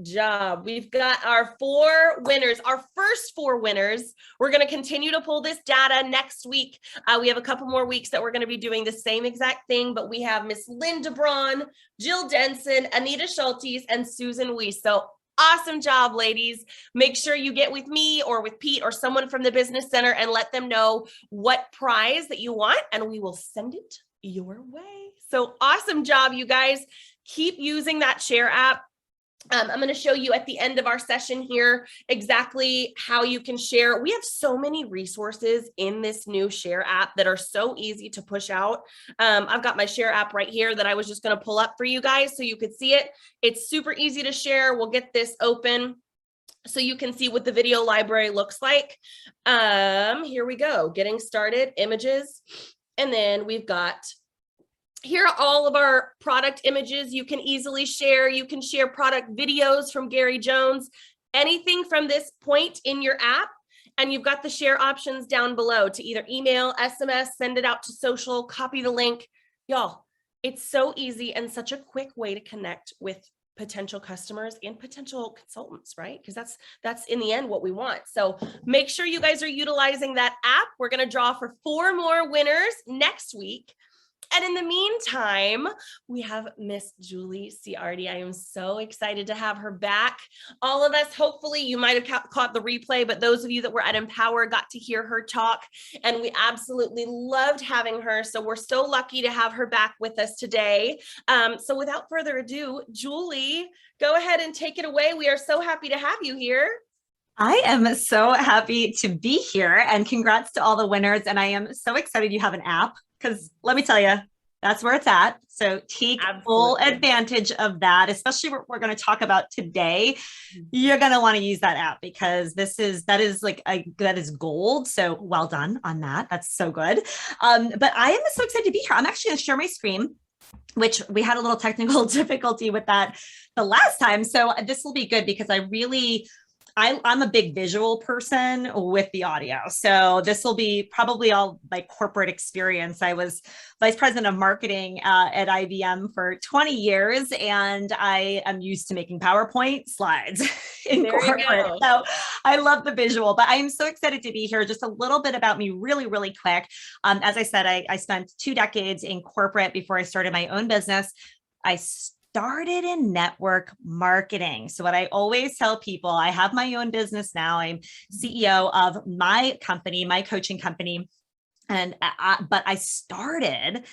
Job. We've got our 4 winners, our first 4 winners. We're going to continue to pull this data next week. We have a couple more weeks that we're going to be doing the same exact thing, but we have Miss Linda Braun, Jill Denson, Anita Schultes, and Susan Weiss. So awesome job, ladies. Make sure you get with me or with Pete or someone from the Business Center and let them know what prize that you want, and we will send it your way. So awesome job, you guys. Keep using that share app. I'm going to show you at the end of our session here exactly how you can share. We have so many resources in this new share app that are so easy to push out. I've got my share app right here that I was just going to pull up for you guys so you could see it. It's super easy to share. We'll get this open so you can see what the video library looks like. Here we go. Getting started, images. And then we've got here are all of our product images you can easily share. You can share product videos from Gary Jones, anything from this point in your app. And you've got the share options down below to either email, SMS, send it out to social, copy the link. Y'all, it's so easy and such a quick way to connect with potential customers and potential consultants, right? Because that's in the end what we want. So make sure you guys are utilizing that app. We're going to draw for 4 more winners next week. And in the meantime, we have Miss Julie Ciardi. I am so excited to have her back. All of us, hopefully you might have caught the replay, but those of you that were at Empower got to hear her talk, and we absolutely loved having her. So we're so lucky to have her back with us today. So without further ado, Julie, go ahead and take it away. We are so happy to have you here. I am so happy to be here, and congrats to all the winners. And I am so excited you have an app, because let me tell you, that's where it's at. So take full advantage of that, especially what we're going to talk about today. You're going to want to use that app because that is gold. So well done on that. That's so good. But I am so excited to be here. I'm actually going to share my screen, which we had a little technical difficulty with that the last time. So this will be good because I'm a big visual person with the audio. So this will be probably all my corporate experience. I was vice president of marketing at IBM for 20 years, and I am used to making PowerPoint slides in corporate. So I love the visual, but I am so excited to be here. Just a little bit about me really, really quick. As I said, I spent 2 decades in corporate before I started my own business. I started in network marketing. So what I always tell people, I have my own business now. I'm CEO of my company, my coaching company. But I started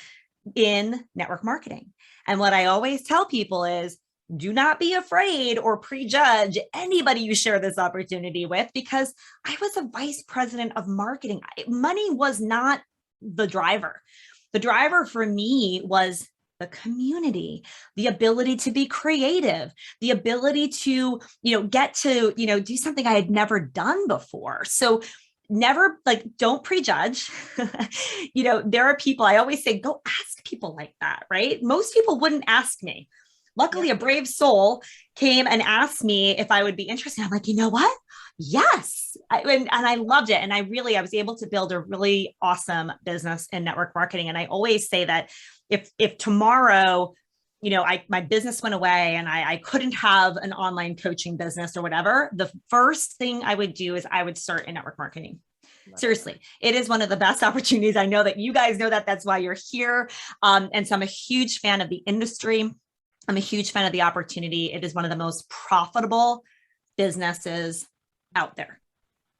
in network marketing. And what I always tell people is, do not be afraid or prejudge anybody you share this opportunity with, because I was a vice president of marketing. Money was not the driver. The driver for me was the community, the ability to be creative, the ability to, get to, do something I had never done before. So never don't prejudge. There are people, I always say, go ask people like that, right? Most people wouldn't ask me. Luckily, a brave soul came and asked me if I would be interested. I'm like, you know what? Yes. And I loved it. And I was able to build a really awesome business in network marketing. And I always say that if tomorrow, my business went away and I couldn't have an online coaching business or whatever, the first thing I would do is I would start in network marketing. Seriously, it is one of the best opportunities. I know that you guys know that. That's why you're here. And so I'm a huge fan of the industry. I'm a huge fan of the opportunity. It is one of the most profitable businesses out there.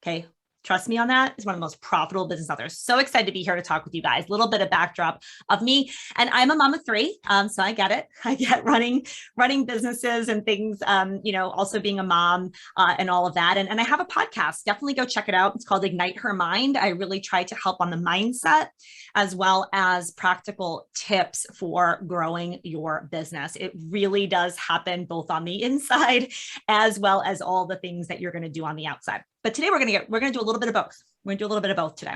Okay. Trust me on that. It's one of the most profitable businesses out there. So excited to be here to talk with you guys. A little bit of backdrop of me. And I'm a mom of 3. So I get it. I get running businesses and things, also being a mom and all of that. And I have a podcast. Definitely go check it out. It's called Ignite Her Mind. I really try to help on the mindset as well as practical tips for growing your business. It really does happen both on the inside as well as all the things that you're going to do on the outside. But today we're going to do a little bit of both. We're going to do a little bit of both today.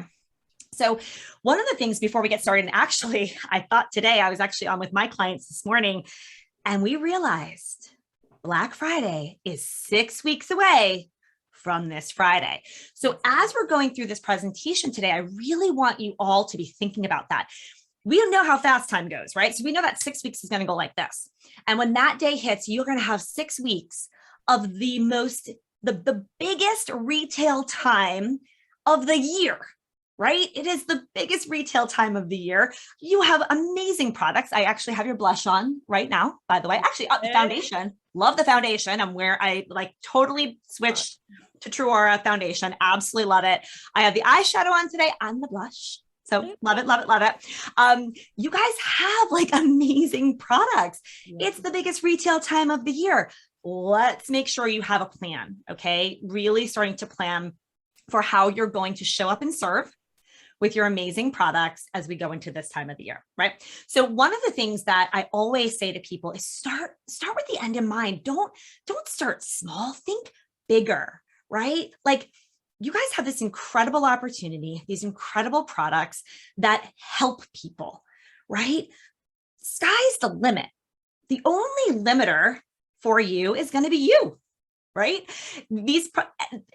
So one of the things before we get started, and actually I thought today I was actually on with my clients this morning, and we realized Black Friday is 6 weeks away from this Friday. So as we're going through this presentation today, I really want you all to be thinking about that. we don't know how fast time goes, right? So we know that 6 weeks is going to go like this. And when that day hits, you're going to have 6 weeks of the biggest retail time of the year, right? It is the biggest retail time of the year. You have amazing products. I actually have your blush on right now, by the way. Actually, the foundation, love the foundation. I like totally switched to True Aura foundation. Absolutely love it. I have the eyeshadow on today and the blush. So love it, love it, love it. You guys have like amazing products. Yeah. It's the biggest retail time of the year. Let's make sure you have a plan, okay? Really starting to plan for how you're going to show up and serve with your amazing products as we go into this time of the year, right? So one of the things that I always say to people is start with the end in mind. Don't start small, think bigger, right? Like, you guys have this incredible opportunity, these incredible products that help people, right? Sky's the limit. The only limiter for you is going to be you, right?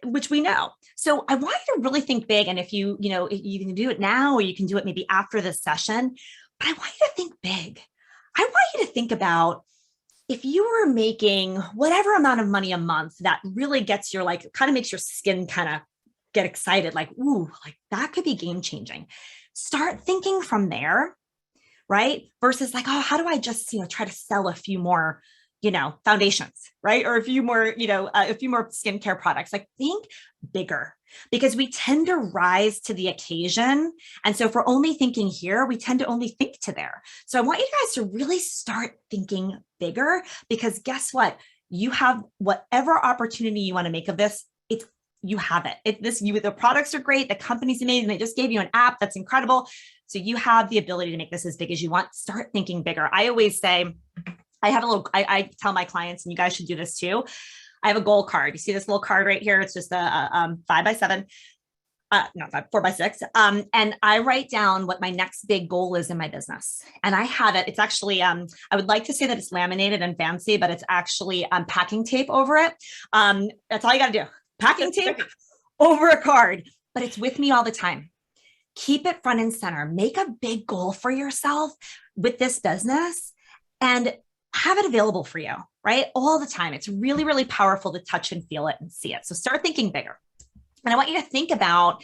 Which we know. So I want you to really think big. And if you can do it now, or you can do it maybe after this session, but I want you to think big. I want you to think about, if you were making whatever amount of money a month that really gets your, like, kind of makes your skin kind of get excited, like, ooh, like that could be game changing. Start thinking from there, right? Versus like, oh, how do I just, try to sell a few more, foundations, right? Or a few more skincare products. Like, think bigger, because we tend to rise to the occasion. And so if we're only thinking here, we tend to only think to there. So I want you guys to really start thinking bigger, because guess what? You have whatever opportunity you want to make of this. You have it. The products are great. The company's amazing. They just gave you an app that's incredible. So you have the ability to make this as big as you want. Start thinking bigger. I always say, I tell my clients, and you guys should do this too. I have a goal card. You see this little card right here? It's just a 5x7, 4x6. And I write down what my next big goal is in my business. And I have it. It's actually, I would like to say that it's laminated and fancy, but it's actually packing tape over it. That's all you got to do. Packing tape over a card, but it's with me all the time. Keep it front and center. Make a big goal for yourself with this business and have it available for you, right? All the time. It's really, really powerful to touch and feel it and see it. So start thinking bigger. And I want you to think about,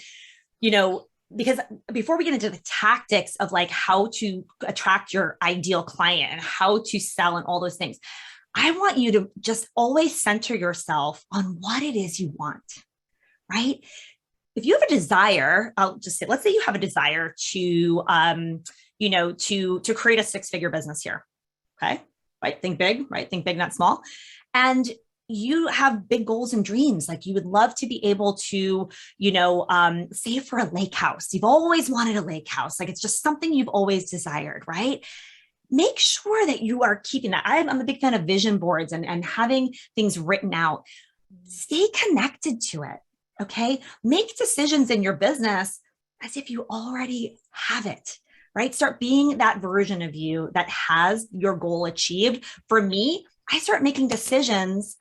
because before we get into the tactics of like how to attract your ideal client and how to sell and all those things, I want you to just always center yourself on what it is you want, right? If you have a desire, I'll just say, let's say you have a desire to, to create a 6-figure business here. Okay. Right. Think big, right? Think big, not small. And you have big goals and dreams. Like, you would love to be able to, save for a lake house. You've always wanted a lake house. Like, it's just something you've always desired, right? Make sure that you are keeping that. I'm a big fan of vision boards and having things written out. Stay connected to it. Okay. Make decisions in your business as if you already have it, right? Start being that version of you that has your goal achieved. For me, I start making decisions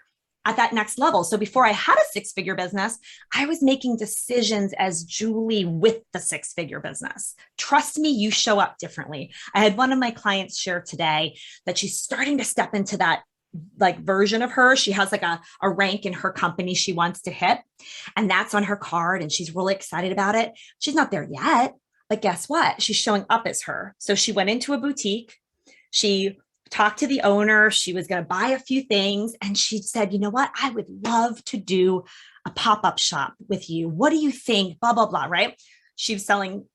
at that next level. So before I had a 6-figure business, I was making decisions as Julie with the 6-figure business. Trust me, you show up differently. I had one of my clients share today that she's starting to step into that like version of her. She has like a rank in her company she wants to hit, and that's on her card, and she's really excited about it. She's not there yet, but guess what? She's showing up as her. So she went into a boutique. She talked to the owner. She was going to buy a few things. And she said, you know what? I would love to do a pop-up shop with you. What do you think? Blah, blah, blah, right? She was selling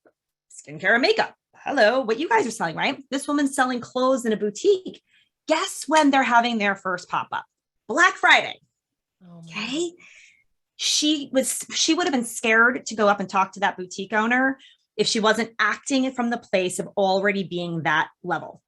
skincare and makeup. Hello, what you guys are selling, right? This woman's selling clothes in a boutique. Guess when they're having their first pop-up? Black Friday. Okay. She would have been scared to go up and talk to that boutique owner if she wasn't acting from the place of already being that level.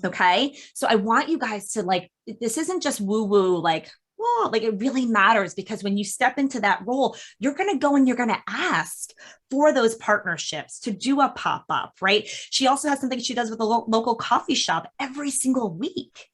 Okay. So I want you guys to like, this isn't just woo woo, like, whoa, like it really matters, because when you step into that role, you're going to go and you're going to ask for those partnerships to do a pop-up, right? She also has something she does with a local coffee shop every single week,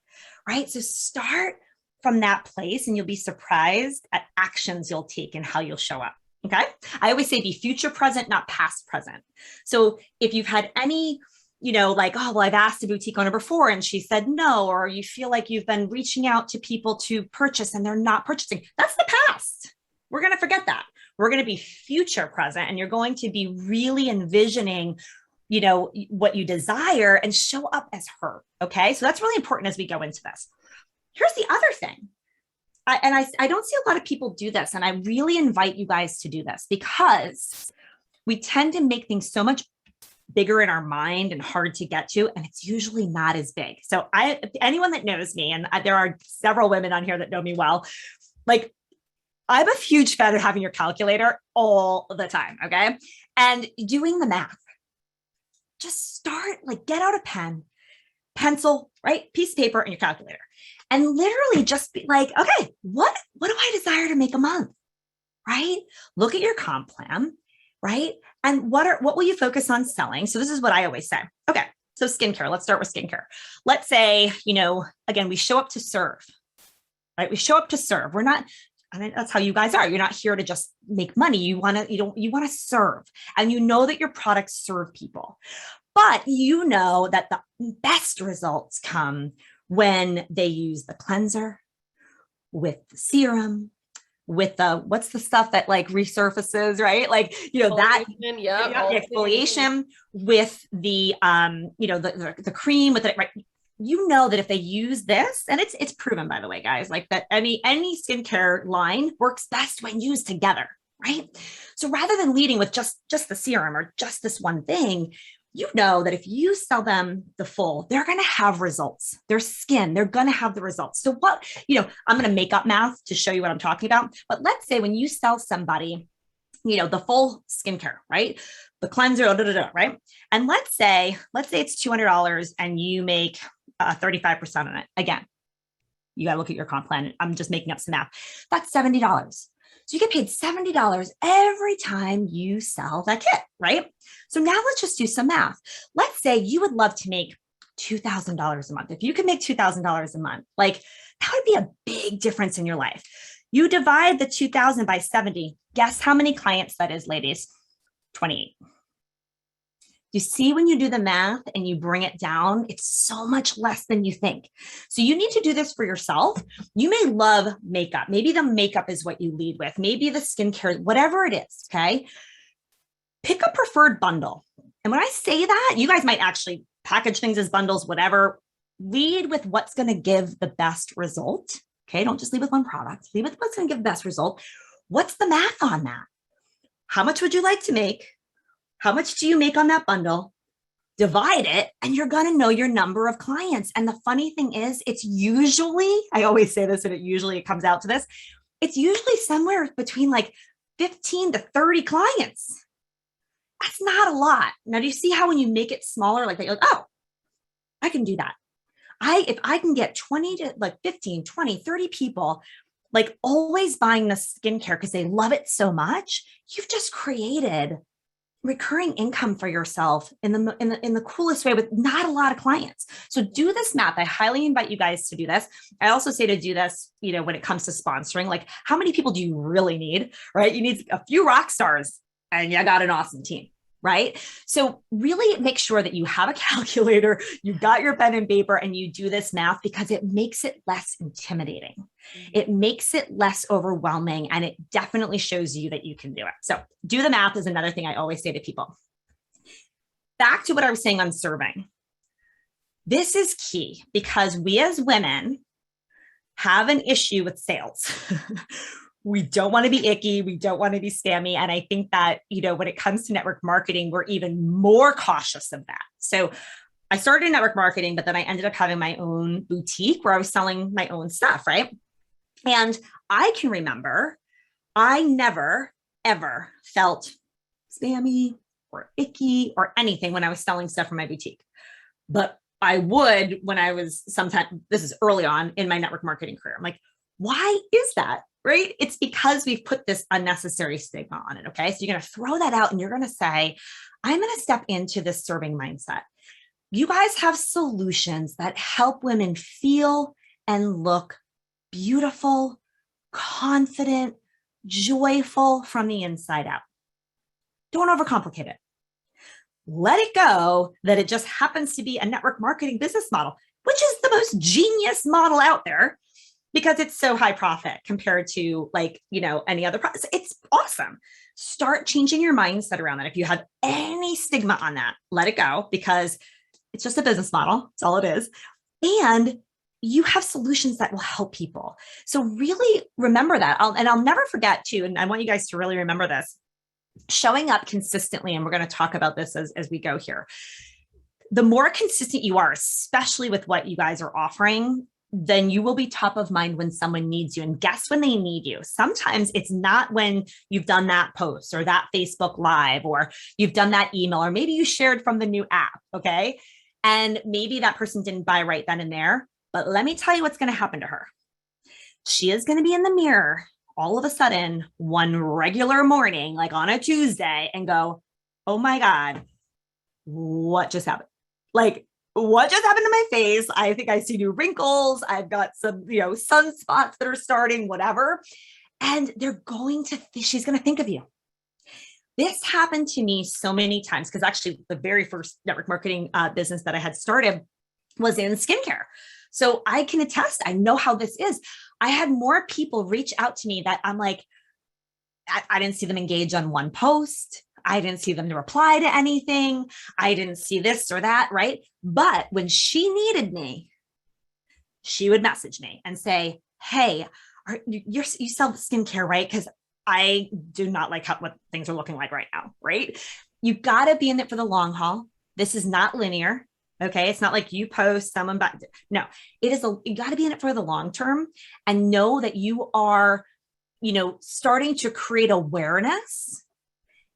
right? So start from that place and you'll be surprised at actions you'll take and how you'll show up. Okay. I always say be future present, not past present. So if you've had any like, oh, well, I've asked a boutique owner before and she said no, or you feel like you've been reaching out to people to purchase and they're not purchasing. That's the past. We're going to forget that. We're going to be future present, and you're going to be really envisioning, what you desire and show up as her. Okay. So that's really important as we go into this. Here's the other thing. I don't see a lot of people do this. And I really invite you guys to do this, because we tend to make things so much bigger in our mind and hard to get to, and it's usually not as big. So anyone that knows me, and there are several women on here that know me well, like, I'm a huge fan of having your calculator all the time. Okay. And doing the math. Just start, like, get out a pen, pencil, right? Piece of paper and your calculator. And literally just be like, okay, what do I desire to make a month? Right? Look at your comp plan, right? And what will you focus on selling? So this is what I always say. Okay. So skincare, let's start with skincare. Let's say, again, we show up to serve, right? We show up to serve. We're not, I mean, that's how you guys are. You're not here to just make money. You want to serve, and that your products serve people, but that the best results come when they use the cleanser with the serum, with what's the stuff that like resurfaces, right? Like, that exfoliation with the, the cream with it, right? That if they use this, and it's proven, by the way, guys, like that any skincare line works best when used together, right? So rather than leading with just the serum or just this one thing, that if you sell them the full, they're going to have results. Their skin, they're going to have the results. So I'm going to make up math to show you what I'm talking about. But let's say when you sell somebody, the full skincare, right? The cleanser, right? And let's say it's $200 and you make 35% on it. Again, you got to look at your comp plan. I'm just making up some math. That's $70. So you get paid $70 every time you sell that kit, right? So now let's just do some math. Let's say you would love to make $2,000 a month. If you could make $2,000 a month, like, that would be a big difference in your life. You divide the 2,000 by 70. Guess how many clients that is, ladies? 28. You see, when you do the math and you bring it down, it's so much less than you think. So you need to do this for yourself. You may love makeup. Maybe the makeup is what you lead with. Maybe the skincare, whatever it is, okay? Pick a preferred bundle. And when I say that, you guys might actually package things as bundles, whatever. Lead with what's going to give the best result. Okay, don't just lead with one product. Lead with what's going to give the best result. What's the math on that? How much would you like to make? How much do you make on that bundle? Divide it, and you're going to know your number of clients. And the funny thing is, it's usually, I always say this, and it comes out to this, it's usually somewhere between like 15 to 30 clients. That's not a lot. Now, do you see how when you make it smaller, like that, you're like, oh, I can do that. If I can get 20 to like 15, 20, 30 people, like always buying the skincare because they love it so much, you've just created recurring income for yourself in the coolest way with not a lot of clients. So do this math. I highly invite you guys to do this. I also say to do this, when it comes to sponsoring, like, how many people do you really need, right? You need a few rock stars and you got an awesome team, right? So really make sure that you have a calculator, you got your pen and paper, and you do this math, because it makes it less intimidating. It makes it less overwhelming, and it definitely shows you that you can do it. So do the math is another thing I always say to people. Back to what I was saying on serving. This is key, because we as women have an issue with sales. We don't want to be icky. We don't want to be spammy. And I think that, when it comes to network marketing, we're even more cautious of that. So I started in network marketing, but then I ended up having my own boutique where I was selling my own stuff, right? And I can remember I never, ever felt spammy or icky or anything when I was selling stuff from my boutique. But I would when I was this is early on in my network marketing career. I'm like, why is that? Right? It's because we've put this unnecessary stigma on it. Okay. So you're going to throw that out and you're going to say, I'm going to step into this serving mindset. You guys have solutions that help women feel and look beautiful, confident, joyful from the inside out. Don't overcomplicate it. let it go that it just happens to be a network marketing business model, which is the most genius model out there because it's so high profit compared to like, any other products. It's awesome. Start changing your mindset around that. If you have any stigma on that, let it go because it's just a business model. That's all it is. And you have solutions that will help people. So really remember that. I'll never forget too. And I want you guys to really remember this, showing up consistently. And we're going to talk about this as we go here. The more consistent you are, especially with what you guys are offering, then you will be top of mind when someone needs you. And guess when they need you? Sometimes it's not when you've done that post or that Facebook Live, or you've done that email, or maybe you shared from the new app. Okay. And maybe that person didn't buy right then and there. But let me tell you what's going to happen to her. She is going to be in the mirror all of a sudden one regular morning, like on a Tuesday, and go, oh my God, what just happened? Like, what just happened to my face? I think I see new wrinkles. I've got some, sunspots that are starting, whatever. And she's going to think of you. This happened to me so many times because actually the very first network marketing business that I had started was in skincare. So I can attest, I know how this is. I had more people reach out to me that I'm like, I didn't see them engage on one post. I didn't see them to reply to anything. I didn't see this or that, right? But when she needed me, she would message me and say, hey, you sell skincare, right? Because I do not like what things are looking like right now, right? You got to be in it for the long haul. This is not linear. Okay. It's not like you post someone back. No, you got to be in it for the long term and know that you are, starting to create awareness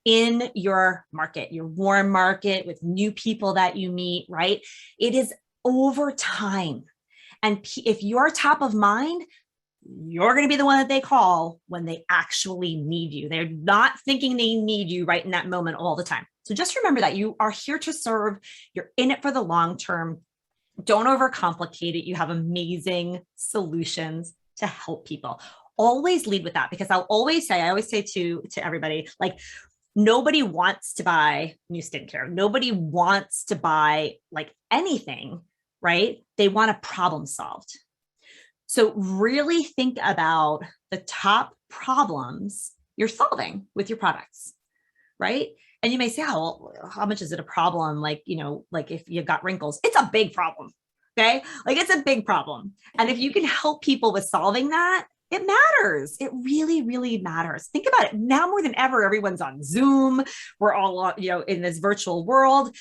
in your market, your warm market with new people that you meet, right? It is over time. And if you're top of mind, you're going to be the one that they call when they actually need you. They're not thinking they need you right in that moment all the time. So just remember that you are here to serve. You're in it for the long term. Don't overcomplicate it. You have amazing solutions to help people. Always lead with that, because I always say to everybody, like, nobody wants to buy new skincare. Nobody wants to buy like anything, right? They want a problem solved. So really think about the top problems you're solving with your products, right? And you may say, oh, well, how much is it a problem? Like, like if you've got wrinkles, it's a big problem. Okay. Like it's a big problem. And if you can help people with solving that, it matters. It really, really matters. Think about it now more than ever. Everyone's on Zoom. We're all, in this virtual world.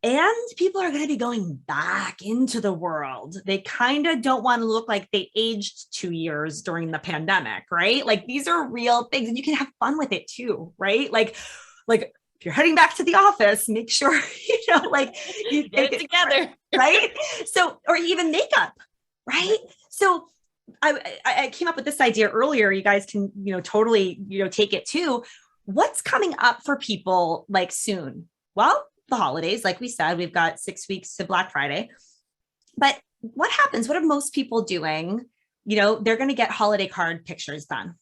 And people are going to be going back into the world. They kind of don't want to look like they aged 2 years during the pandemic, right? Like these are real things and you can have fun with it too, right? Like if you're heading back to the office, make sure, you get it together, right? So, or even makeup, right? So I came up with this idea earlier. You guys can, totally, take it too. What's coming up for people like soon? Well, the holidays, like we said, we've got 6 weeks to Black Friday. But what happens? What are most people doing? They're going to get holiday card pictures done.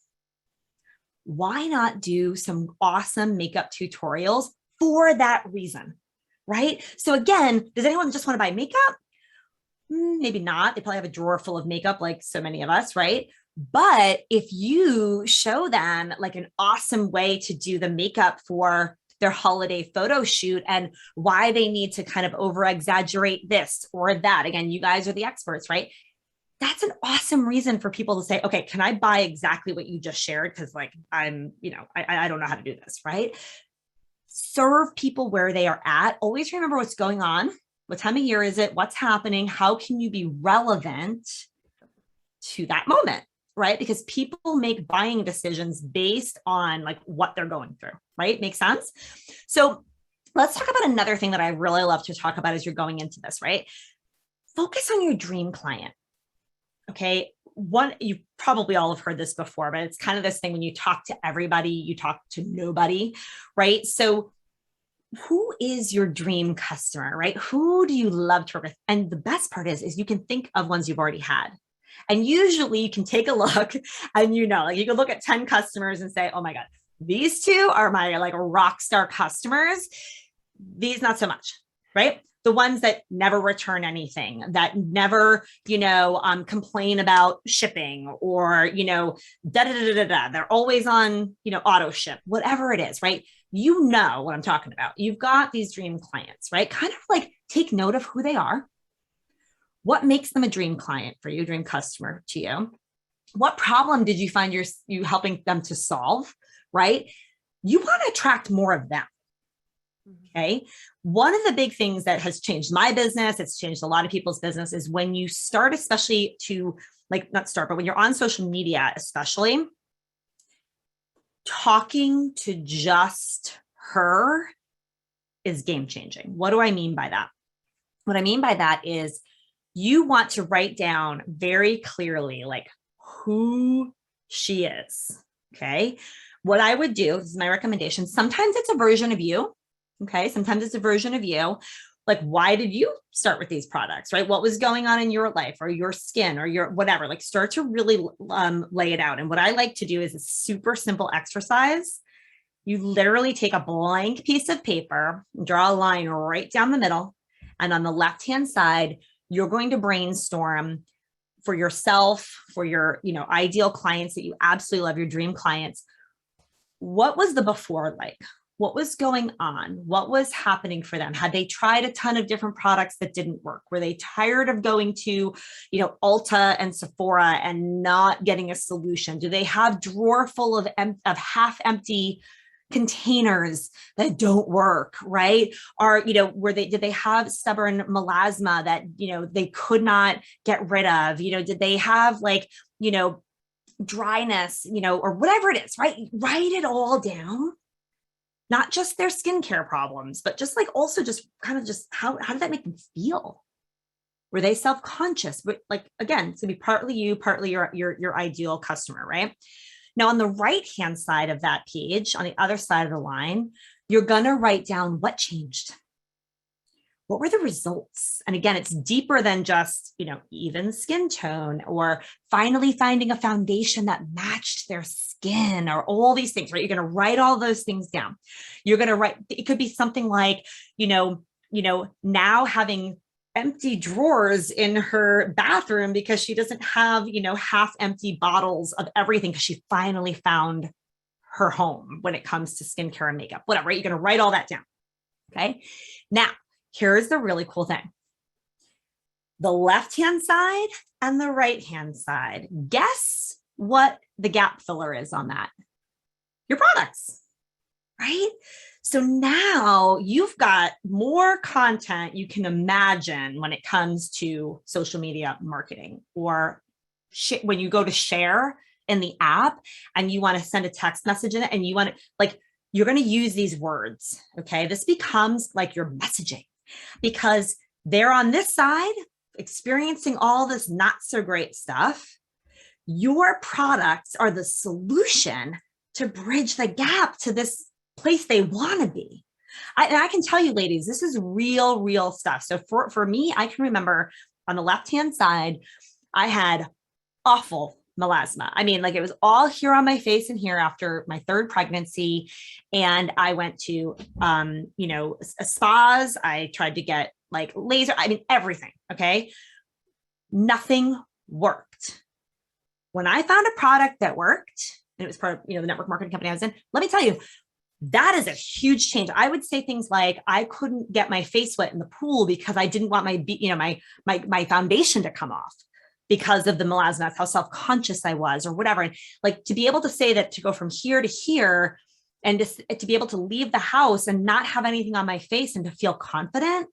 Why not do some awesome makeup tutorials for that reason, right? So again, does anyone just want to buy makeup? Maybe not. They probably have a drawer full of makeup like so many of us, right? But if you show them like an awesome way to do the makeup for their holiday photo shoot and why they need to kind of over exaggerate this or that. Again, you guys are the experts, right? That's an awesome reason for people to say, okay, can I buy exactly what you just shared? Cause like I'm, I don't know how to do this, right? Serve people where they are at. Always remember what's going on. What time of year is it? What's happening? How can you be relevant to that moment? Right? Because people make buying decisions based on like what they're going through, right? Makes sense? So let's talk about another thing that I really love to talk about as you're going into this, right? Focus on your dream client. Okay. You probably all have heard this before, but it's kind of this thing when you talk to everybody, you talk to nobody, right? So who is your dream customer, right? Who do you love to work with? And the best part is you can think of ones you've already had. And usually you can take a look and like you can look at 10 customers and say, oh my God, these two are my like rock star customers. These, not so much, right? The ones that never return anything, that never, complain about shipping or, da da da da da. They're always on, auto ship, whatever it is, right? You know what I'm talking about. You've got these dream clients, right? Kind of like take note of who they are. What makes them a dream client for you, dream customer to you? What problem did you find you helping them to solve, right? You want to attract more of them. Okay. One of the big things that has changed my business, it's changed a lot of people's business, is when you start, especially to not start, but when you're on social media, especially talking to just her is game changing. What do I mean by that? What I mean by that is you want to write down very clearly, like who she is. Okay. What I would do, this is my recommendation. Sometimes it's a version of you. Okay. Sometimes it's a version of you. Like, why did you start with these products, right? What was going on in your life or your skin or your whatever? Like, start to really lay it out. And what I like to do is a super simple exercise. You literally take a blank piece of paper, draw a line right down the middle. And on the left-hand side, you're going to brainstorm for yourself, for your, ideal clients that you absolutely love, your dream clients. What was the before like? What was going on? What was happening for them? Had they tried a ton of different products that didn't work? Were they tired of going to, Ulta and Sephora and not getting a solution? Do they have drawer full of half empty containers that don't work, right? Or, did they have stubborn melasma that, they could not get rid of? Did they have dryness, or whatever it is, right? Write it all down. Not just their skincare problems, but just also just kind of just how did that make them feel? Were they self-conscious? But again, it's gonna be partly you, partly your ideal customer, right? Now, on the right-hand side of that page, on the other side of the line, you're gonna write down what changed. What were the results? And again, it's deeper than just, even skin tone or finally finding a foundation that matched their skin or all these things, right? You're going to write all those things down. You're going to write, it could be something like, now having empty drawers in her bathroom because she doesn't have, half empty bottles of everything because she finally found her home when it comes to skincare and makeup, whatever, right? You're going to write all that down. Okay. Now, here's the really cool thing. The left-hand side and the right-hand side. Guess what the gap filler is on that? Your products, right? So now you've got more content you can imagine when it comes to social media marketing, or when you go to share in the app and you want to send a text message in it and you want to you're going to use these words. Okay. This becomes like your messaging, because they're on this side experiencing all this not so great stuff. Your products are the solution to bridge the gap to this place they want to be. And I can tell you, ladies, this is real stuff. So for me, I can remember on the left-hand side, I had awful melasma. I mean, it was all here on my face and here after my third pregnancy. And I went to, spas. I tried to get laser. I mean, everything. Okay. Nothing worked. When I found a product that worked, and it was part of, the network marketing company I was in, let me tell you, that is a huge change. I would say things like, I couldn't get my face wet in the pool because I didn't want my foundation to come off because of the melasma. That's how self-conscious I was or whatever. And to be able to say that, to go from here to here and to be able to leave the house and not have anything on my face and to feel confident,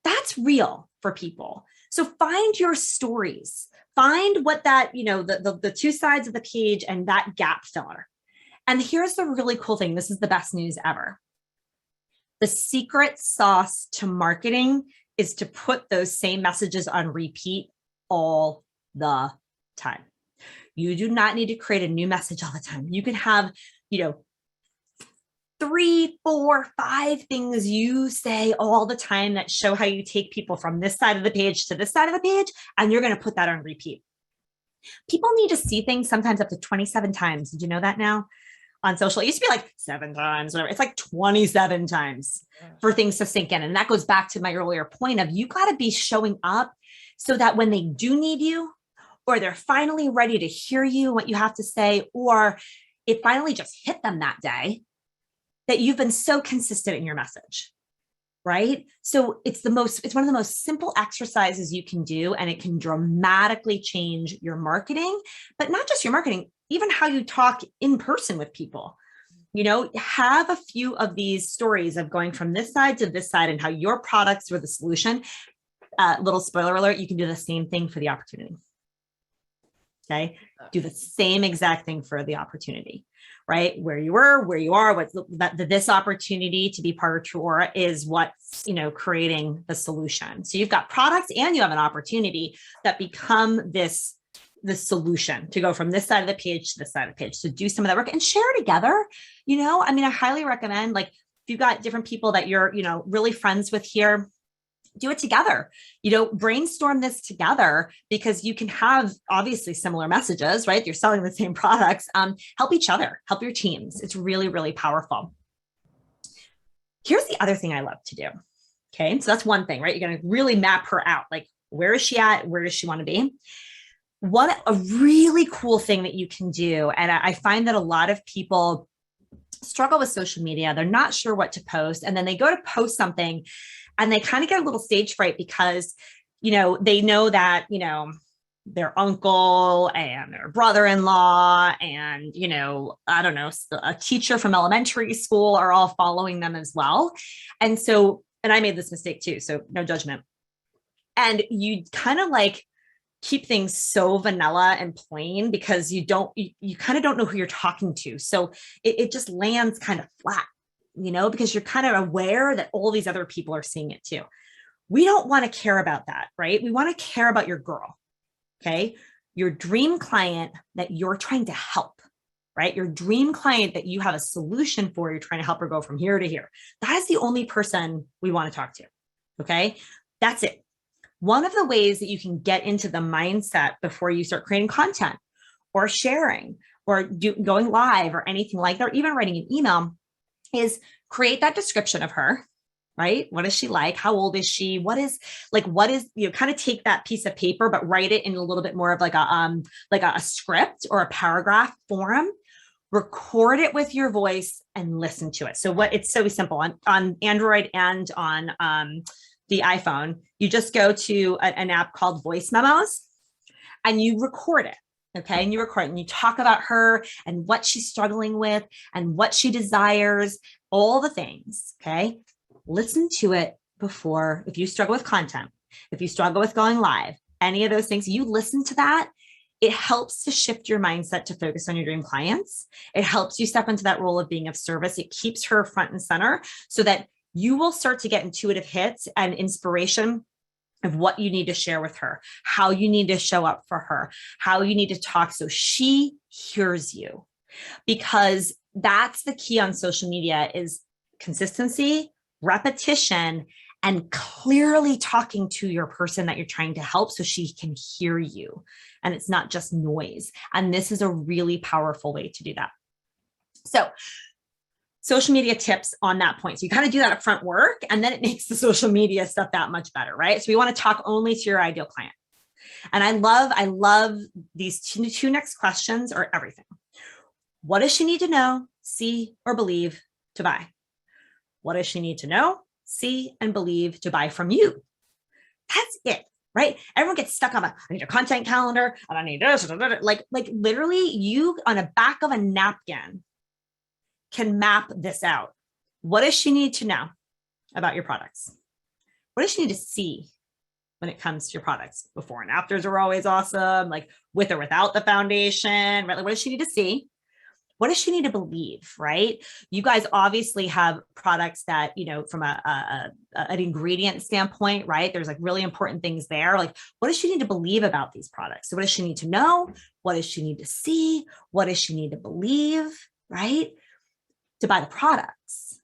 that's real for people. So find your stories, find what that, the two sides of the page and that gap filler. And here's the really cool thing. This is the best news ever. The secret sauce to marketing is to put those same messages on repeat all the time. You do not need to create a new message all the time. You can have, 3, 4, 5 things you say all the time that show how you take people from this side of the page to this side of the page, and you're going to put that on repeat. People need to see things sometimes up to 27 times. Did you know that now? on social. It used to be like 7 times, whatever. It's like 27 times for things to sink in. And that goes back to my earlier point of you got to be showing up so that when they do need you, or they're finally ready to hear you, what you have to say, or it finally just hit them that day, that you've been so consistent in your message, right? So it's one of the most simple exercises you can do, and it can dramatically change your marketing, but not just your marketing, even how you talk in person with people. Have a few of these stories of going from this side to this side and how your products were the solution. Little spoiler alert, you can do the same thing for the opportunity. Okay. Do the same exact thing for the opportunity, right? Where you were, where you are, this opportunity to be part of Truora is what's, creating the solution. So you've got products and you have an opportunity that become the solution to go from this side of the page to this side of the page. So do some of that work and share together. I highly recommend, like, if you've got different people that you're, really friends with here, do it together, brainstorm this together, because you can have obviously similar messages, right? You're selling the same products. Help each other, help your teams. It's really, really powerful. Here's the other thing I love to do. Okay. So that's one thing, right? You're going to really map her out. Like, where is she at? Where does she want to be? A really cool thing that you can do. And I find that a lot of people struggle with social media. They're not sure what to post. And then they go to post something and they kind of get a little stage fright because, they know that, their uncle and their brother-in-law and, I don't know, a teacher from elementary school are all following them as well. And so, and I made this mistake too, so no judgment. And you kind of like keep things so vanilla and plain because you kind of don't know who you're talking to. So it just lands kind of flat, because you're kind of aware that all these other people are seeing it too. We don't want to care about that, right? We want to care about your girl, okay? Your dream client that you're trying to help, right? Your dream client that you have a solution for, you're trying to help her go from here to here. That is the only person we want to talk to, okay? That's it. One of the ways that you can get into the mindset before you start creating content or sharing or going live or anything like that, or even writing an email, is create that description of her, right? What is she like? How old is she? What is, kind of take that piece of paper, but write it in a little bit more of like a script or a paragraph form, record it with your voice and listen to it. So it's so simple on Android and on, the iPhone, you just go to an app called Voice Memos and you record it. Okay. And you record it and you talk about her and what she's struggling with and what she desires, all the things. Okay. Listen to it before, if you struggle with content, if you struggle with going live, any of those things, you listen to that. It helps to shift your mindset to focus on your dream clients. It helps you step into that role of being of service. It keeps her front and center so that you will start to get intuitive hits and inspiration of what you need to share with her, how you need to show up for her, how you need to talk so she hears you. Because that's the key on social media is consistency, repetition, and clearly talking to your person that you're trying to help so she can hear you. And it's not just noise. And this is a really powerful way to do that. So social media tips on that point. So you kind of do that upfront work, and then it makes the social media stuff that much better, right? So we want to talk only to your ideal client. And I love these two next questions are everything. What does she need to know, see, or believe to buy? What does she need to know, see, and believe to buy from you? That's it, right? Everyone gets stuck on I need a content calendar, and I need this, like literally you on the back of a napkin can map this out. What does she need to know about your products? What does she need to see when it comes to your products? Before and afters are always awesome, like with or without the foundation, right? Like, what does she need to see? What does she need to believe, right? You guys obviously have products that, from an ingredient standpoint, right? There's like really important things there. Like, what does she need to believe about these products? So what does she need to know? What does she need to see? What does she need to believe, right? To buy the products.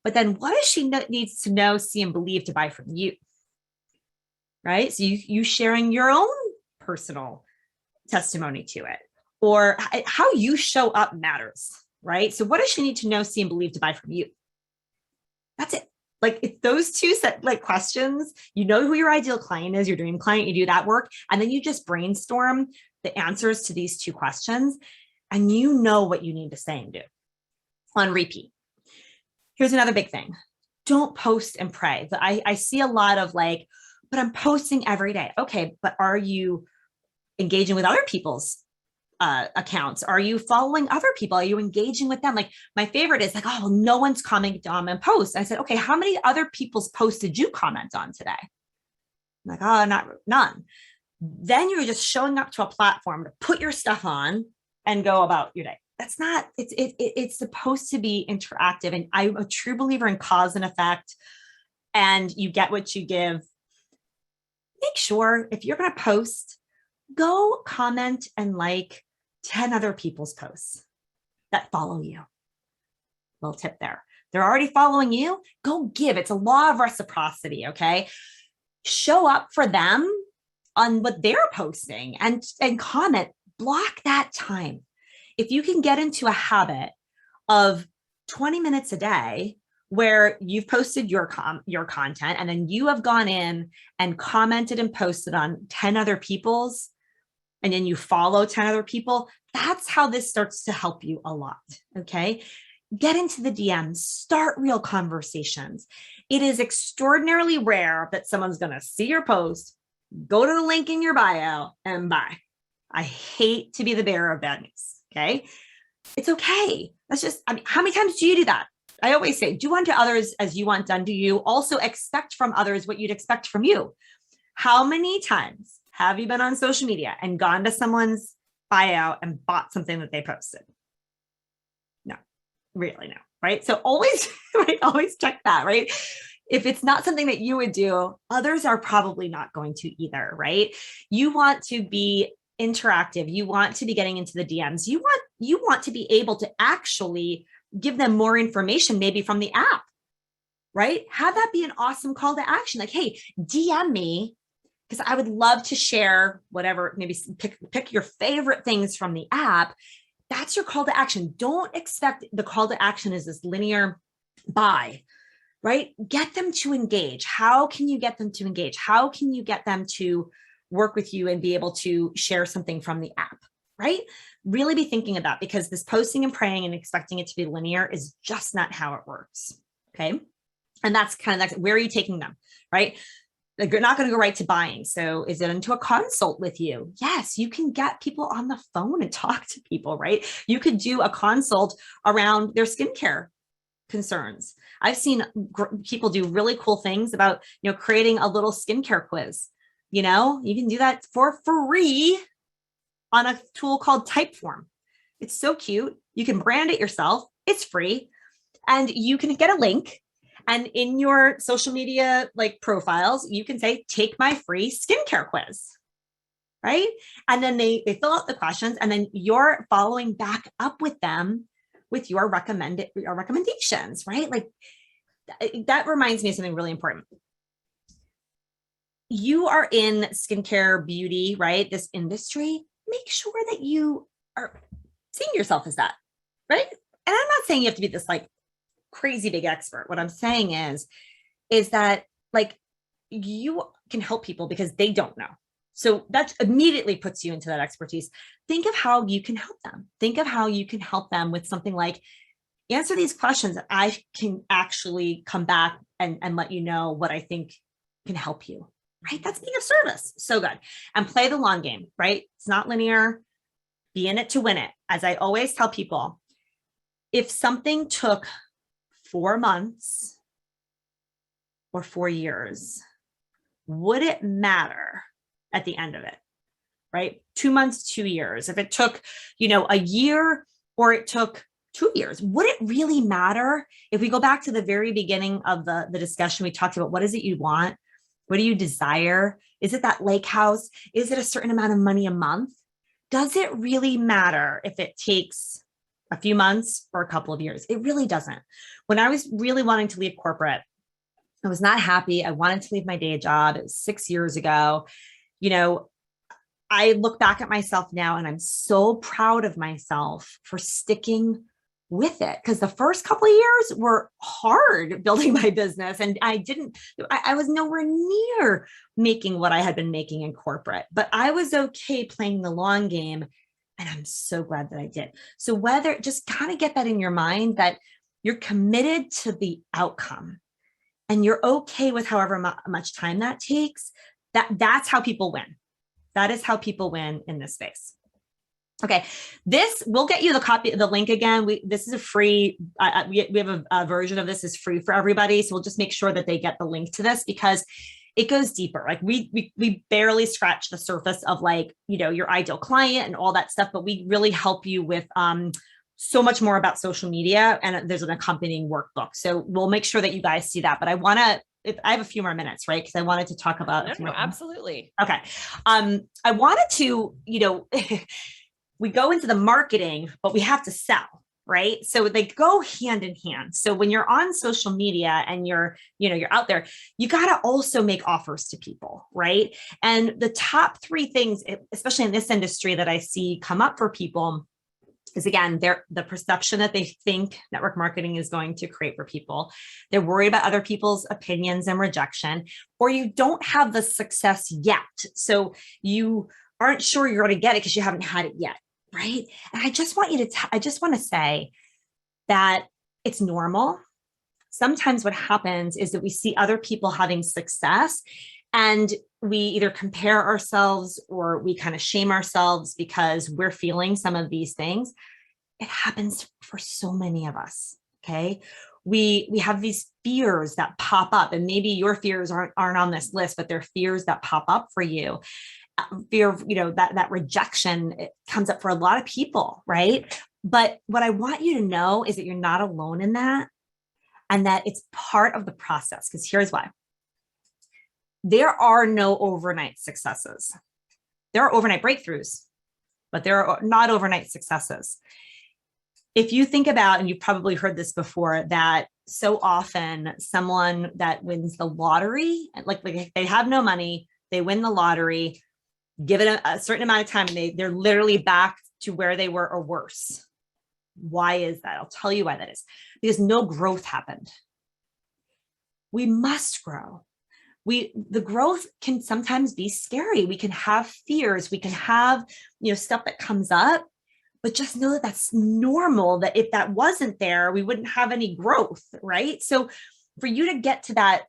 But then what does she needs to know, see, and believe to buy from you, right? So you sharing your own personal testimony to it, or how you show up matters, right? So what does she need to know, see, and believe to buy from you? That's it. Like it's those two set like questions, you know who your ideal client is, your dream client, you do that work, and then you just brainstorm the answers to these two questions, and you know what you need to say and do on repeat. Here's another big thing. Don't post and pray. I see a lot of like, but I'm posting every day. Okay, but are you engaging with other people's accounts? Are you following other people? Are you engaging with them? Like my favorite is like, oh, well, no one's commenting on my post. I said, okay, how many other people's posts did you comment on today? I'm like, oh, none. Then you're just showing up to a platform to put your stuff on and go about your day. That's not, it's supposed to be interactive. And I'm a true believer in cause and effect, and you get what you give. Make sure if you're going to post, go comment and like 10 other people's posts that follow you. Little tip there. They're already following you. Go give. It's a law of reciprocity. Okay. Show up for them on what they're posting and comment. Block that time. If you can get into a habit of 20 minutes a day where you've posted your content and then you have gone in and commented and posted on 10 other people's, and then you follow 10 other people, that's how this starts to help you a lot. Okay. Get into the DMs, start real conversations. It is extraordinarily rare that someone's going to see your post, go to the link in your bio and buy. I hate to be the bearer of bad news. Okay. It's okay. That's just, I mean, how many times do you do that? I always say, do unto others as you want done to you. Also expect from others what you'd expect from you. How many times have you been on social media and gone to someone's bio and bought something that they posted? No, really no, right? So always, right, always check that, right? If it's not something that you would do, others are probably not going to either, right? You want to be interactive. You want to be getting into the DMs. You want to be able to actually give them more information, maybe from the app, right? Have that be an awesome call to action. Like, hey, DM me because I would love to share whatever, maybe pick your favorite things from the app. That's your call to action. Don't expect the call to action is this linear buy, right? Get them to engage. How can you get them to engage? How can you get them to work with you and be able to share something from the app, right? Really be thinking about, because this posting and praying and expecting it to be linear is just not how it works. Okay. And that's kind of where are you taking them, right? Like you're not going to go right to buying. So is it into a consult with you? Yes, you can get people on the phone and talk to people, right? You could do a consult around their skincare concerns. I've seen people do really cool things about, creating a little skincare quiz. You can do that for free on a tool called Typeform. It's so cute. You can brand it yourself. It's free. And you can get a link. And in your social media profiles, you can say, take my free skincare quiz. Right. And then they fill out the questions, and then you're following back up with them with your recommendations. Right. Like that reminds me of something really important. You are in skincare, beauty, right? This industry, make sure that you are seeing yourself as that, right? And I'm not saying you have to be this crazy big expert. What I'm saying is that you can help people because they don't know. So that immediately puts you into that expertise. Think of how you can help them. Think of how you can help them with something like, answer these questions. I can actually come back and let you know what I think can help you. Right? That's being of service. So good. And play the long game, right? It's not linear. Be in it to win it. As I always tell people, if something took 4 months or 4 years, would it matter at the end of it? Right? 2 months, 2 years. If it took, a year or it took 2 years, would it really matter? If we go back to the very beginning of the discussion, we talked about what is it you want? What do you desire? Is it that lake house? Is it a certain amount of money a month? Does it really matter if it takes a few months or a couple of years? It really doesn't. When I was really wanting to leave corporate, I was not happy. I wanted to leave my day job. It was 6 years ago. I look back at myself now and I'm so proud of myself for sticking with it. Because the first couple of years were hard building my business. And I was nowhere near making what I had been making in corporate, but I was okay playing the long game. And I'm so glad that I did. So whether just kind of get that in your mind that you're committed to the outcome and you're okay with however much time that takes, that's how people win. That is how people win in this space. Okay, we'll get you the link again. This is a free, we have a version of this is free for everybody. So we'll just make sure that they get the link to this because it goes deeper. Like we barely scratch the surface of like, your ideal client and all that stuff, but we really help you with so much more about social media, and there's an accompanying workbook. So we'll make sure that you guys see that, but I have a few more minutes, right? Because I wanted to talk about. No, absolutely. Okay. I wanted to, we go into the marketing, but we have to sell, right? So they go hand in hand. So when you're on social media and you're out there, you got to also make offers to people, right? And the top 3 things, especially in this industry that I see come up for people is, again, the perception that they think network marketing is going to create for people. They're worried about other people's opinions and rejection, or you don't have the success yet. So you aren't sure you're going to get it because you haven't had it yet, right? And I just want to say that it's normal. Sometimes what happens is that we see other people having success and we either compare ourselves or we kind of shame ourselves because we're feeling some of these things. It happens for so many of us. Okay. We have these fears that pop up, and maybe your fears aren't on this list, but they're fears that pop up for you. Fear of, that rejection, it comes up for a lot of people. Right. But what I want you to know is that you're not alone in that, and that it's part of the process. Because here's why. There are no overnight successes. There are overnight breakthroughs, but there are not overnight successes. If you think about, and you've probably heard this before, that so often someone that wins the lottery, like they have no money, they win the lottery, give it a certain amount of time, and they're literally back to where they were or worse. Why is that? I'll tell you why that is. Because no growth happened. We must grow. The growth can sometimes be scary. We can have fears. We can have, stuff that comes up, but just know that that's normal, that if that wasn't there, we wouldn't have any growth, right? So for you to get to that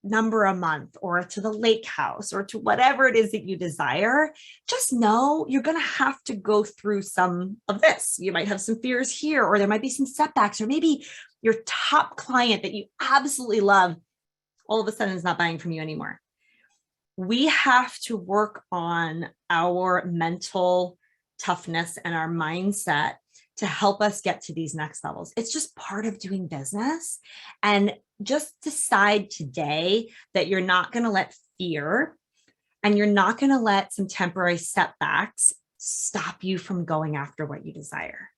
number a month or to the lake house or to whatever it is that you desire, just know you're going to have to go through some of this. You might have some fears here, or there might be some setbacks, or maybe your top client that you absolutely love all of a sudden is not buying from you anymore. We have to work on our mental toughness and our mindset to help us get to these next levels. It's just part of doing business. And just decide today that you're not going to let fear and you're not going to let some temporary setbacks stop you from going after what you desire.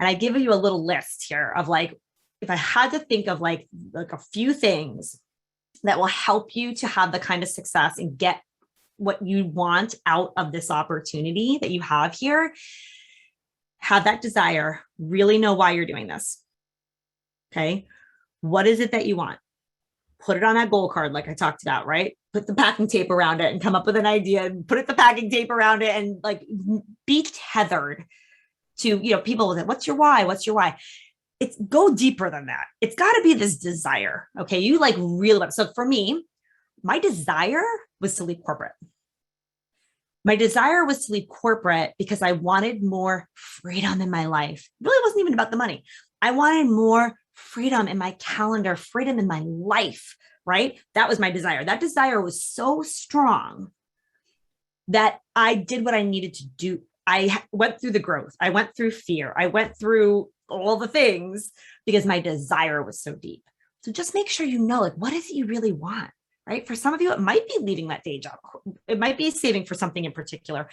And I give you a little list here of like, if I had to think of like a few things that will help you to have the kind of success and get what you want out of this opportunity that you have here, have that desire, really know why you're doing this. Okay. What is it that you want? Put it on that goal card, like I talked about, right? Put the packing tape around it and come up with an idea and put the packing tape around it and like be tethered to, people with it. What's your why? What's your why? It's go deeper than that. It's got to be this desire. Okay. You like really, so for me, my desire was to leave corporate. My desire was to leave corporate because I wanted more freedom in my life. It really wasn't even about the money. I wanted more freedom in my calendar, freedom in my life, right? That was my desire. That desire was so strong that I did what I needed to do. I went through the growth. I went through fear. I went through all the things because my desire was so deep. So just make sure you know, like, what is it you really want, right? For some of you, it might be leaving that day job. It might be saving for something in particular.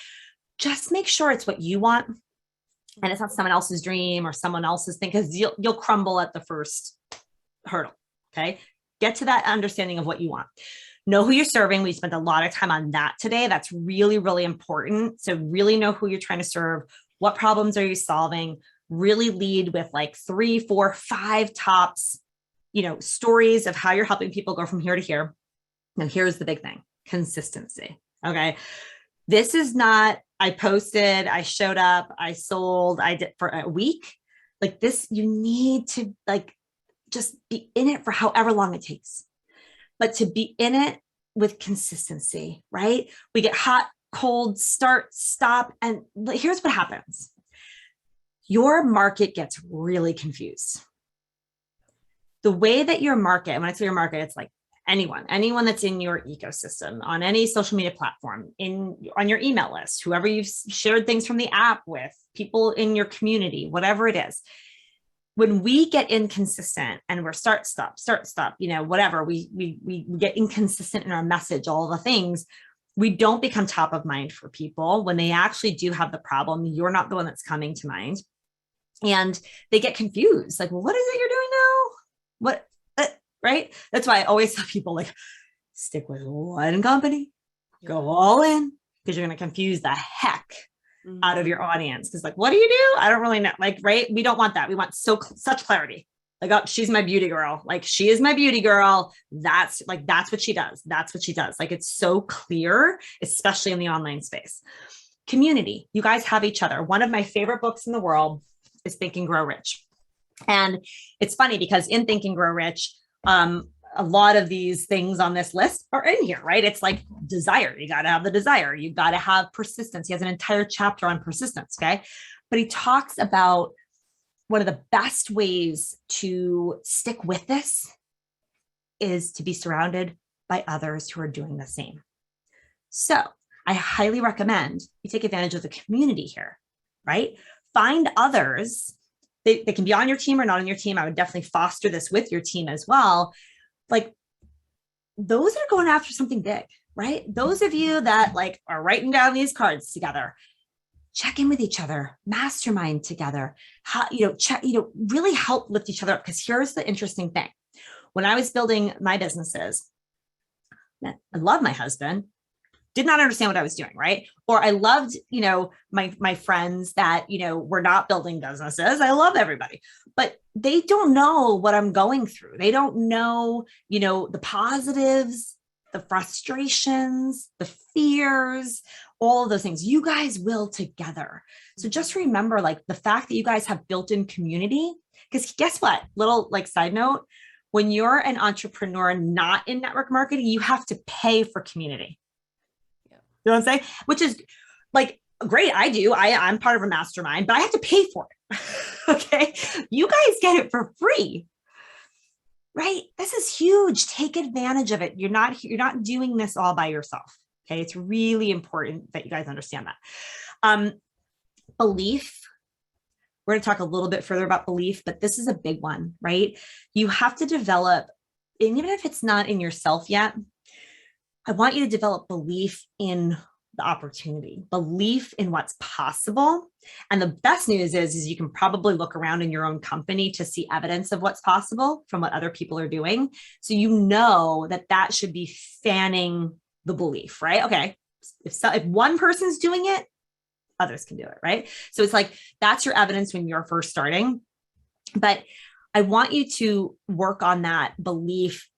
Just make sure it's what you want. And it's not someone else's dream or someone else's thing, because you'll crumble at the first hurdle. Okay. Get to that understanding of what you want. Know who you're serving. We spent a lot of time on that today. That's really, really important. So really know who you're trying to serve. What problems are you solving? really lead with like 3, 4, 5 tops, stories of how you're helping people go from here to here. Now, here's the big thing: consistency. Okay. This is not, I posted, I showed up, I sold, I did for a week. Like this, you need to like just be in it for however long it takes, but to be in it with consistency, right? We get hot, cold, start, stop. And here's what happens. Your market gets really confused. The way that your market, when I say your market, it's like anyone that's in your ecosystem, on any social media platform, on your email list, whoever you've shared things from the app with, people in your community, whatever it is. When we get inconsistent and we're start, stop, whatever, we get inconsistent in our message, all the things, we don't become top of mind for people. When they actually do have the problem, you're not the one that's coming to mind. And they get confused. Like, well, what is it you're doing now? What, right? That's why I always tell people, like, stick with one company, go all in, because you're going to confuse the heck out of your audience. Because like, what do you do? I don't really know. Like, right? We don't want that. We want such clarity. Like, oh, she's my beauty girl. Like, she is my beauty girl. That's what she does. That's what she does. Like, it's so clear, especially in the online space. Community. You guys have each other. One of my favorite books in the world is Think and Grow Rich. And it's funny because in Think and Grow Rich, a lot of these things on this list are in here, right? It's like desire. You got to have the desire. You got to have persistence. He has an entire chapter on persistence. Okay. But he talks about one of the best ways to stick with this is to be surrounded by others who are doing the same. So I highly recommend you take advantage of the community here, right? Find others. They can be on your team or not on your team. I would definitely foster this with your team as well. Like those are going after something big, right? Those of you that like are writing down these cards together, check in with each other, mastermind together, really help lift each other up. Because here's the interesting thing. When I was building my businesses, I love my husband, did not understand what I was doing, right? Or I loved, my friends that, were not building businesses. I love everybody, but they don't know what I'm going through. They don't know, the positives, the frustrations, the fears, all of those things. You guys will together. So just remember, like the fact that you guys have built-in community, because guess what? Little like side note, when you're an entrepreneur not in network marketing, you have to pay for community. You know what I'm saying? Which is like great. I'm part of a mastermind, but I have to pay for it. Okay. You guys get it for free, right? This is huge. Take advantage of it. You're not doing this all by yourself. Okay. It's really important that you guys understand that. Belief. We're going to talk a little bit further about belief, but this is a big one, right? You have to develop, and even if it's not in yourself yet, I want you to develop belief in the opportunity, belief in what's possible. And the best news is you can probably look around in your own company to see evidence of what's possible from what other people are doing. So you know that should be fanning the belief, right? Okay. If one person's doing it, others can do it, right? So it's like, that's your evidence when you're first starting. But I want you to work on that belief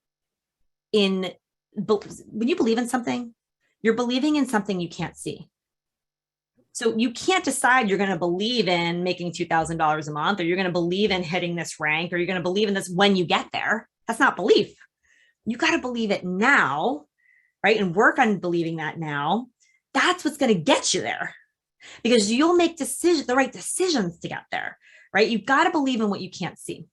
in, when you believe in something, you're believing in something you can't see. So you can't decide you're going to believe in making $2,000 a month, or you're going to believe in hitting this rank, or you're going to believe in this when you get there. That's not belief. You got to believe it now, right? And work on believing that now. That's what's going to get you there, because you'll make the right decisions to get there, right? You've got to believe in what you can't see.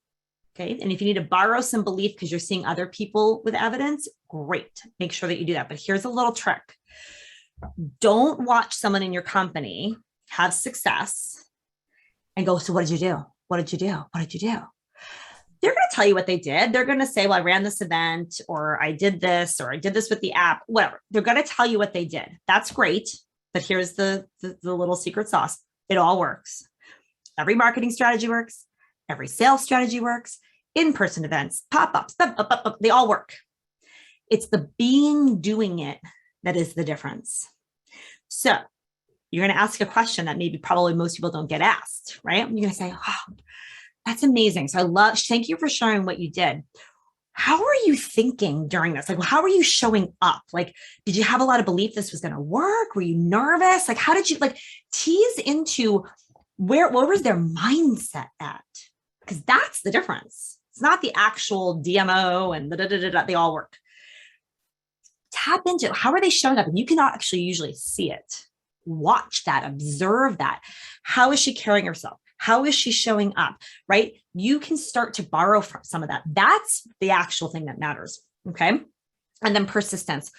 Okay. And if you need to borrow some belief because you're seeing other people with evidence, great. Make sure that you do that. But here's a little trick. Don't watch someone in your company have success and go, so what did you do? What did you do? What did you do? They're going to tell you what they did. They're going to say, well, I ran this event, or I did this, or I did this with the app, whatever. They're going to tell you what they did. That's great. But here's the little secret sauce. It all works. Every marketing strategy works. Every sales strategy works. In-person events, pop-ups, they all work. It's the doing it that is the difference. So you're going to ask a question that maybe probably most people don't get asked, right? You're going to say, oh, that's amazing. So thank you for sharing what you did. How were you thinking during this? Like, how were you showing up? Like, did you have a lot of belief this was going to work? Were you nervous? Like, how did you tease into where was their mindset at? Because that's the difference. It's not the actual DMO and they all work. Tap into how are they showing up? And you can actually usually see it. Watch that, observe that. How is she carrying herself? How is she showing up, right? You can start to borrow from some of that. That's the actual thing that matters, okay? And then persistence.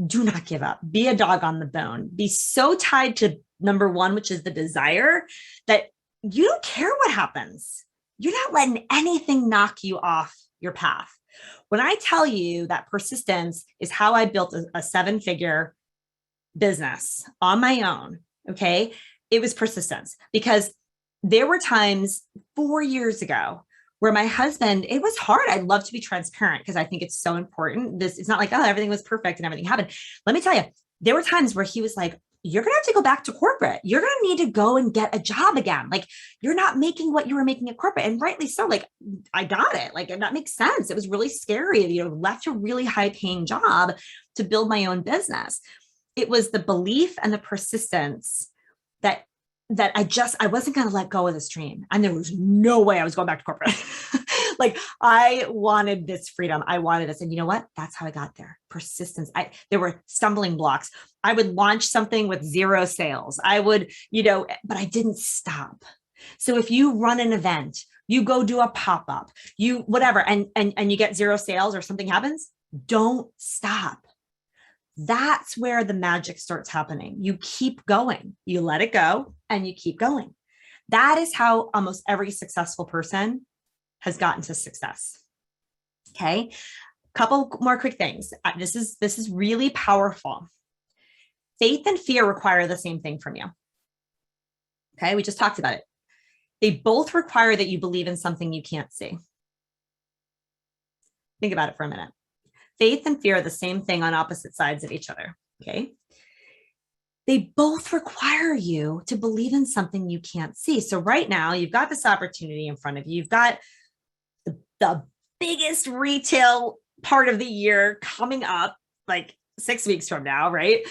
Do not give up. Be a dog on the bone. Be so tied to number one, which is the desire, that you don't care what happens. You're not letting anything knock you off your path. When I tell you that persistence is how I built a 7-figure business on my own, okay, it was persistence, because there were times 4 years ago where my husband, it was hard. I'd love to be transparent because I think it's so important. It's not like, oh, everything was perfect and everything happened. Let me tell you, there were times where he was like, you're going to have to go back to corporate. You're going to need to go and get a job again. Like, you're not making what you were making at corporate. And rightly so. Like, I got it. Like, that makes sense. It was really scary. Left a really high paying job to build my own business. It was the belief and the persistence that I wasn't going to let go of this dream. And there was no way I was going back to corporate. Like, I wanted this freedom. I wanted this. And you know what? That's how I got there. Persistence. There were stumbling blocks. I would launch something with 0 sales. I would, but I didn't stop. So if you run an event, you go do a pop-up, whatever, and you get 0 sales or something happens, don't stop. That's where the magic starts happening. You keep going, you let it go, and you keep going. That is how almost every successful person has gotten to success. Okay. Couple more quick things. This is really powerful. Faith and fear require the same thing from you. Okay. We just talked about it. They both require that you believe in something you can't see. Think about it for a minute. Faith and fear are the same thing on opposite sides of each other, okay? They both require you to believe in something you can't see. So right now, you've got this opportunity in front of you. You've got the biggest retail part of the year coming up, like 6 weeks from now, right?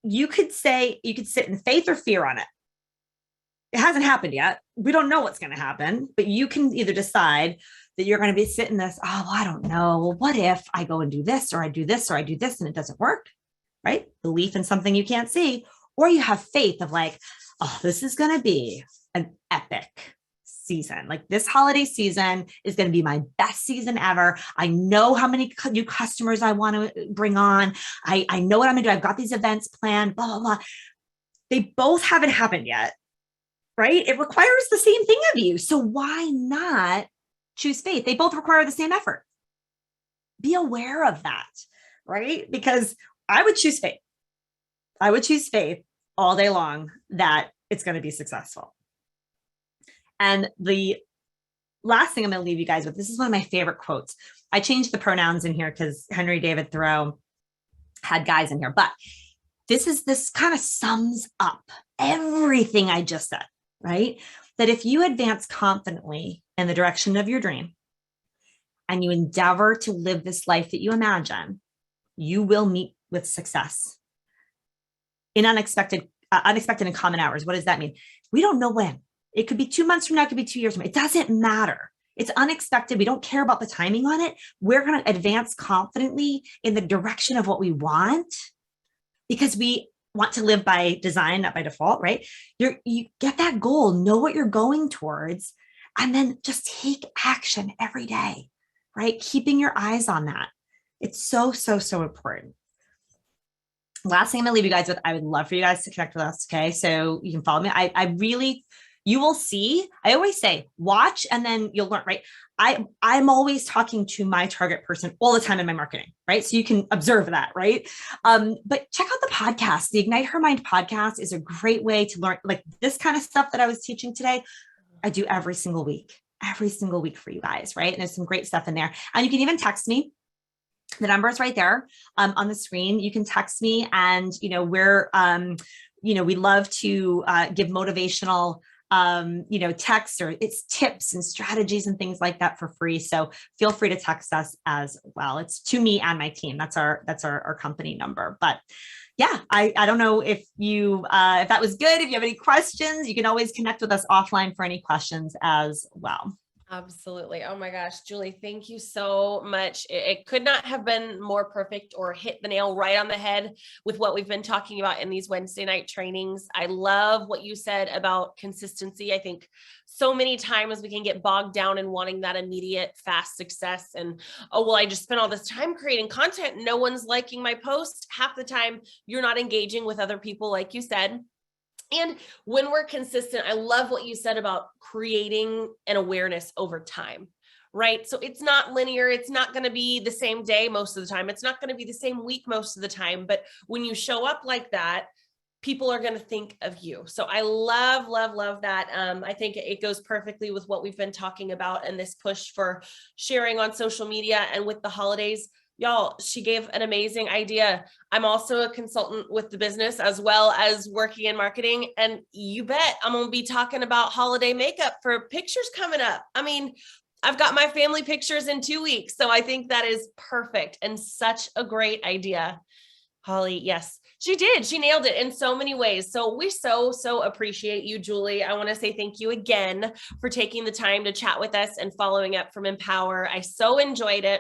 You could sit in faith or fear on it. It hasn't happened yet. We don't know what's going to happen, but you can either decide that you're going to be sitting this, oh, well, I don't know. Well, what if I go and do this, or I do this, or I do this, and it doesn't work, right? Belief in something you can't see. Or you have faith of like, oh, this is going to be an epic season. Like, this holiday season is going to be my best season ever. I know how many new customers I want to bring on. I know what I'm going to do. I've got these events planned, blah, blah, blah. They both haven't happened yet, right? It requires the same thing of you. So why not choose faith? They both require the same effort. Be aware of that, right? Because I would choose faith. I would choose faith all day long that it's going to be successful. And the last thing I'm going to leave you guys with, this is one of my favorite quotes. I changed the pronouns in here because Henry David Thoreau had guys in here, but this kind of sums up everything I just said, right? That if you advance confidently in the direction of your dream and you endeavor to live this life that you imagine, you will meet with success in unexpected and common hours. What does that mean? We don't know when. It could be 2 months from now. It could be 2 years from now. It doesn't matter. It's unexpected. We don't care about the timing on it. We're going to advance confidently in the direction of what we want because we want to live by design, not by default, right? You get that goal, know what you're going towards, and then just take action every day, right? Keeping your eyes on that. It's so, so, so important. Last thing I'm gonna leave you guys with, I would love for you guys to connect with us, okay? So you can follow me. You will see, I always say, watch and then you'll learn, right? I'm always talking to my target person all the time in my marketing, right? So you can observe that, right? But check out the podcast. The Ignite Her Mind podcast is a great way to learn, like, this kind of stuff that I was teaching today. I do every single week for you guys, right? And there's some great stuff in there. And you can even text me. The number is right there on the screen. You can text me, and we love to give motivational texts, or it's tips and strategies and things like that for free. So feel free to text us as well. It's to me and my team. That's our company number. But yeah, I don't know if if that was good. If you have any questions, you can always connect with us offline for any questions as well. Absolutely. Oh my gosh, Julie, thank you so much. It could not have been more perfect or hit the nail right on the head with what we've been talking about in these Wednesday night trainings. I love what you said about consistency. I think so many times we can get bogged down in wanting that immediate fast success. And, oh, well, I just spent all this time creating content. No one's liking my post. Half the time you're not engaging with other people, like you said. And when we're consistent, I love what you said about creating an awareness over time, right? So it's not linear. It's not going to be the same day most of the time. It's not going to be the same week most of the time. But when you show up like that, people are going to think of you. So I love, love, love that. I think it goes perfectly with what we've been talking about and this push for sharing on social media. And with the holidays, y'all, she gave an amazing idea. I'm also a consultant with the business as well as working in marketing. And you bet I'm going to be talking about holiday makeup for pictures coming up. I mean, I've got my family pictures in 2 weeks. So I think that is perfect and such a great idea. Holly, yes, she did. She nailed it in so many ways. So we so appreciate you, Julie. I want to say thank you again for taking the time to chat with us and following up from Empower. I so enjoyed it.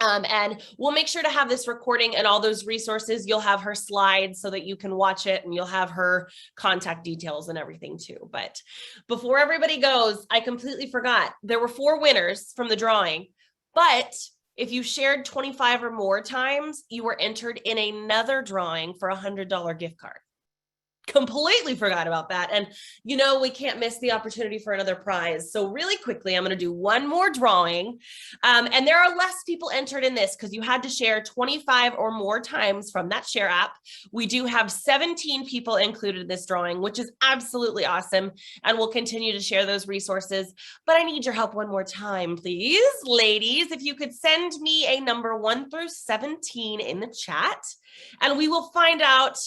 And we'll make sure to have this recording and all those resources. You'll have her slides so that you can watch it, and you'll have her contact details and everything too. But before everybody goes, I completely forgot. There were 4 winners from the drawing, but if you shared 25 or more times, you were entered in another drawing for a $100 gift card. Completely forgot about that. And we can't miss the opportunity for another prize. So really quickly, I'm going to do one more drawing. And there are less people entered in this because you had to share 25 or more times from that share app. We do have 17 people included in this drawing, which is absolutely awesome. And we'll continue to share those resources. But I need your help one more time, please. Ladies, if you could send me a number 1 through 17 in the chat, and we will find out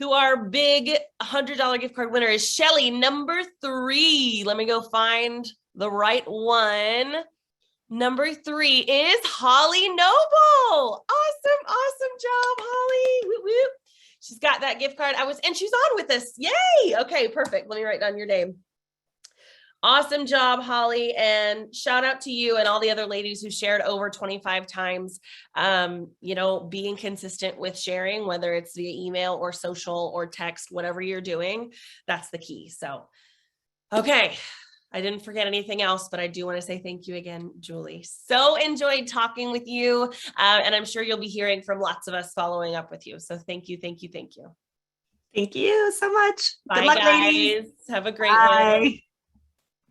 who our big $100 gift card winner is. Shelly, number 3. Let me go find the right one. Number 3 is Holly Noble. Awesome job, Holly. Whoop, whoop. She's got that gift card. And she's on with us. Yay. Okay, perfect. Let me write down your name. Awesome job, Holly. And shout out to you and all the other ladies who shared over 25 times. Being consistent with sharing, whether it's via email or social or text, whatever you're doing, that's the key. So, okay. I didn't forget anything else, but I do want to say thank you again, Julie. So enjoyed talking with you. And I'm sure you'll be hearing from lots of us following up with you. So thank you. Thank you so much. Bye, guys. Have a great one.